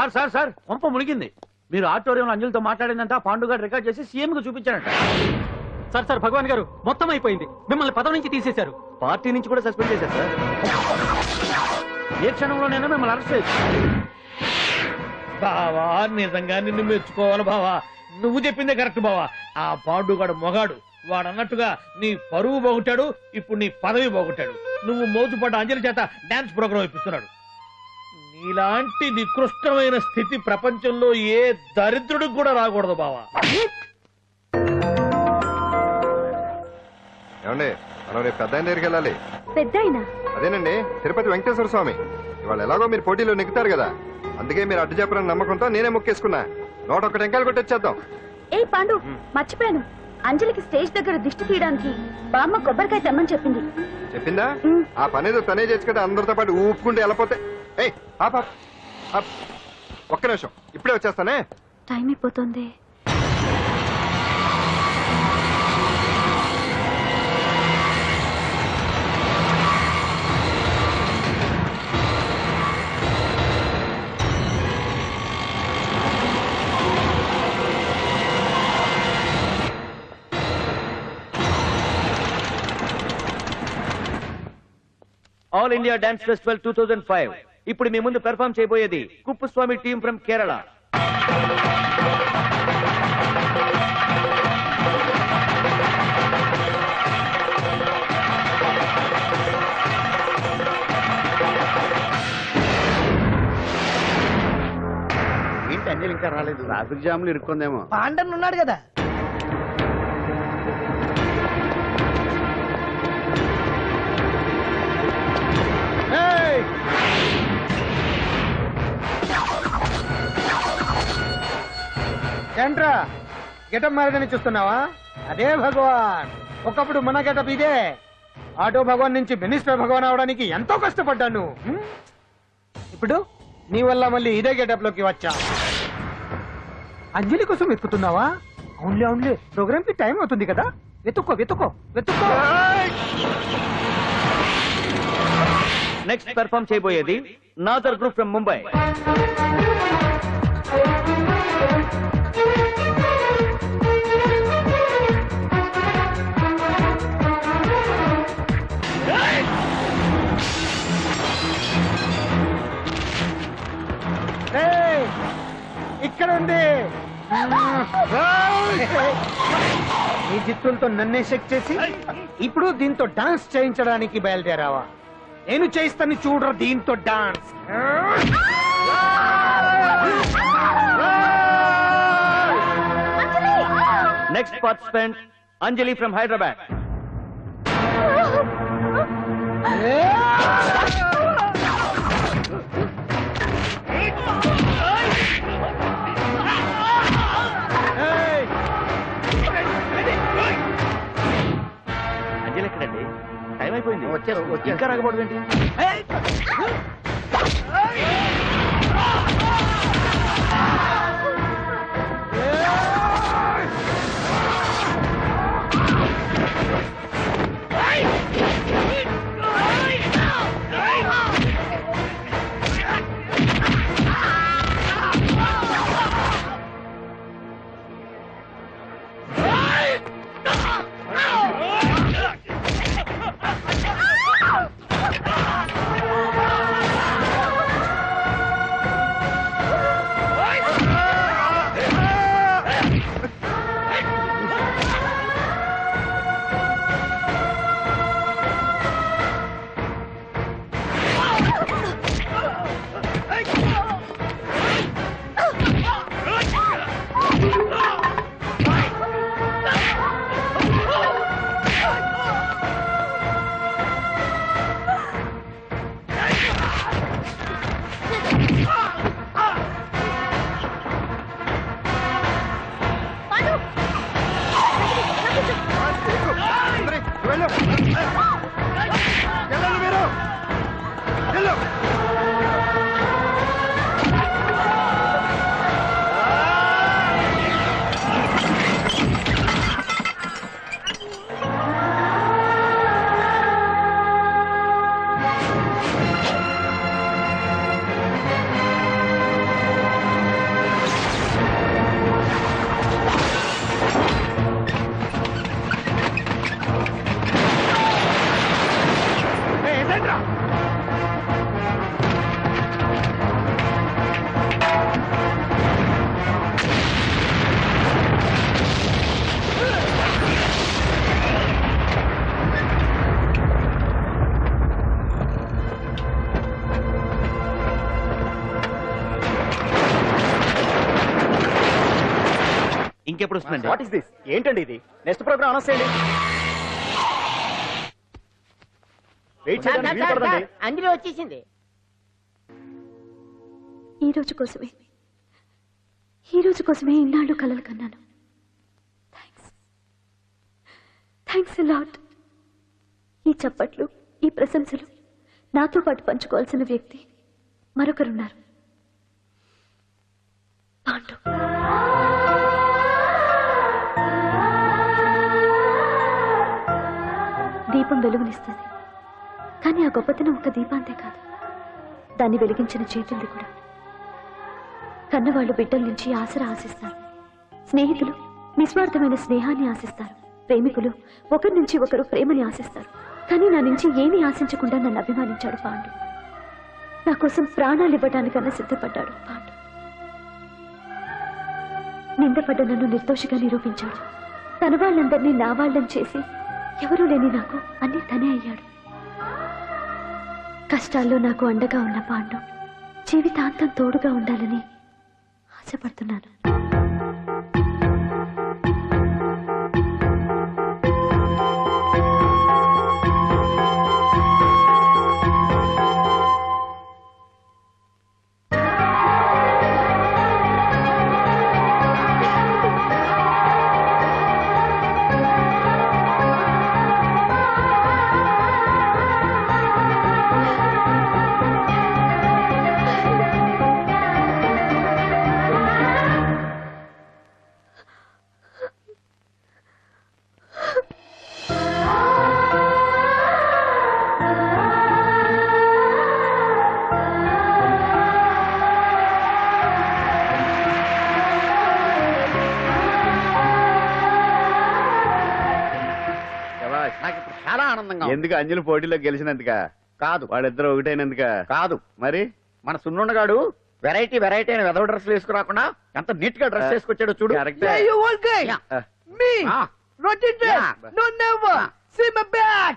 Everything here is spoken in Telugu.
సార్ సార్ సార్ పంప మునిగింది. మీరు ఆడిటోరియంలో అంజలితో మాట్లాడిందంతా పాండుగారు రికార్డ్ చేసి సీఎం కు చూపించారంట. సార్ సార్ భగవాన్ గారు మొత్తం అయిపోయింది. మిమ్మల్ని పదవి నుంచి తీసేశారు. పార్టీ నుంచి కూడా సస్పెండ్ చేశారు సార్. ఏ క్షణంలోనైనా మిమ్మల్ని అరెస్ట్ చేయొచ్చు. బావా నిజంగా నిన్ను మెచ్చుకోవాలి బావా. నువ్వు చెప్పిందే కరెక్ట్ బావా. ఆ పాండుగాడు మొగాడు. వాడు అన్నట్టుగా నీ పరువు పోగొట్టాడు, ఇప్పుడు నీ పదవి పోగొట్టాడు. నువ్వు మోతుపడ్డ అంజలి చేత డాన్స్ ప్రోగ్రాం ఇప్పిస్తున్నాడు. నీలాంటి నికృష్టమైన స్థితి ప్రపంచంలో ఏ దరిద్రుడికి కూడా రాకూడదు బావా. ఏమండి మనం రేపు పెద్ద ఆయన దగ్గరికి వెళ్ళాలి. పెద్దాయనా? అదేనండి తిరుపతి వెంకటేశ్వర స్వామి. ఇవాళ ఎలాగో మీరు పోటీలో నెగ్గుతారు కదా, అందుకే మీరు అడ్డు చెప్పరని నమ్మకంతో నేనే మొక్కేసుకున్నా. 101 టెంకాయలు కొట్టొచ్చేద్దాం. ఏ పాండు, మర్చిపోయాను. అంజలికి స్టేజ్ దగ్గర దిష్టి తీయడానికి బామ్మ కొబ్బరికాయ తెమ్మని చెప్పింది. చెప్పిందా? ఆ పనేదో తనే చేసి కదా అందరితో పాటు ఊపుకుంటూ వెళ్ళిపోతే. ఏయ్ ఒక్క నిమిషం, ఇప్పుడే వచ్చేస్తానే. టైం అయిపోతుంది. All India dance festival 2005. ఇప్పుడు మీ ముందు పెర్ఫార్మ్ చేయబోయేది కుప్పుస్వామి టీం ఫ్రమ్ కేరళ. ఏంటి అంజలి ఇంకా రాలేదు? ట్రాఫిక్ జామ్ లో ఇరుక్కుందేమో. పాండన్ ఉన్నాడు కదా. ఏంట్రా గెటప్ మారదని చూస్తున్నావా? అదే భగవాన్. ఒకప్పుడు మన గెటప్ ఇదే. ఆటో భగవాన్ నుంచి మినిస్టర్ భగవాన్ అవడానికి ఎంతో కష్టపడ్డాను. ఇప్పుడు నీ వల్ల మళ్ళీ ఇదే గెటప్ లోకి వచ్చా. అంజలి కోసం వెతుకుతున్నావా? అవునులే అవునులే, ప్రోగ్రామ్ కి టైం అవుతుంది కదా. వెతుక్కో వెతుక్కో వెతుక్కో. నెక్స్ట్ పెర్ఫార్మ్ చేయబోయేది నాదర్ గ్రూప్ ఫ్రమ్ ముంబై. ఇక్కడ ఉంది. ఈ చిత్రంతో నన్నే చెక్ చేసి ఇప్పుడు దీంతో డాన్స్ చేయించడానికి బయలుదేరావా? నేను చేయిస్తాను చూడరా దీంతో dance. Next participant Anjali from Hyderabad. Anjali ఎక్కడండి? టైం అయిపోయింది. ఇంకా రాకపోవడం ఏంటి? ఎప్పుడు వస్తుందండి? What is this? ఏంటండి ఇది? నెక్స్ట్ ప్రోగ్రామ్ అనౌన్స్ చేయండి. వెయిట్ చేయడానికి వీలు పడదండి. అంజలి వచ్చేసింది. ఈ రోజు కోసమే ఇన్నాళ్ళు కలలు కన్నాను. Thanks lot. ఈ చప్పట్లు, ఈ ప్రశంసలు నాతో పాటు పంచుకోవాల్సిన వ్యక్తి మరొకరున్నారు. పాండు. దీపం వెలుగునిస్తుంది, కానీ ఆ గొప్పతనం ఒక దీపాంతే కాదు, దాన్ని వెలిగించిన చేతుల్ది కూడా. కన్నవాళ్లు బిడ్డల నుంచి ఆసరా ఆశిస్తారు, స్నేహితులు నిస్వార్థమైన స్నేహాన్ని ఆశిస్తారు, ప్రేమికులు ఒకరి నుంచి ఒకరు ప్రేమని ఆశిస్తారు. కానీ నా నుంచి ఏమీ ఆశించకుండా నన్ను అభిమానించాడు పాండు. నా కోసం ప్రాణాలు ఇవ్వడానికన్నా సిద్ధపడ్డాడు పాండు. నిందపడ్డ నన్ను నిర్దోషిగా నిరూపించాడు. తన వాళ్ళందరినీ నా వాళ్ళని చేసి ఎవరూ లేని నాకు అన్ని తనే అయ్యాడు. కష్టాల్లో నాకు అండగా ఉన్న పాండు జీవితాంతం తోడుగా ఉండాలని ఆశపడుతున్నాను. నాకు ఇప్పుడు చాలా ఆనందంగా ఉంది. ఎందుకు అంజలి పోటీలో గెలిచినందుక? కాదు వాళ్ళిద్దరు ఒకటైనందుక? కాదు, మరి మన సున్నుండగాడు వెరైటీ వెరైటీ అయిన వెదవ డ్రెస్సులు వేసుకురాకుండా ఎంత నీట్ గా డ్రెస్ వేసుకొచ్చాడో చూడు. కరెక్టే. Yeah. Me, Ah. roti dress, Yeah. no never. Ah. See my back.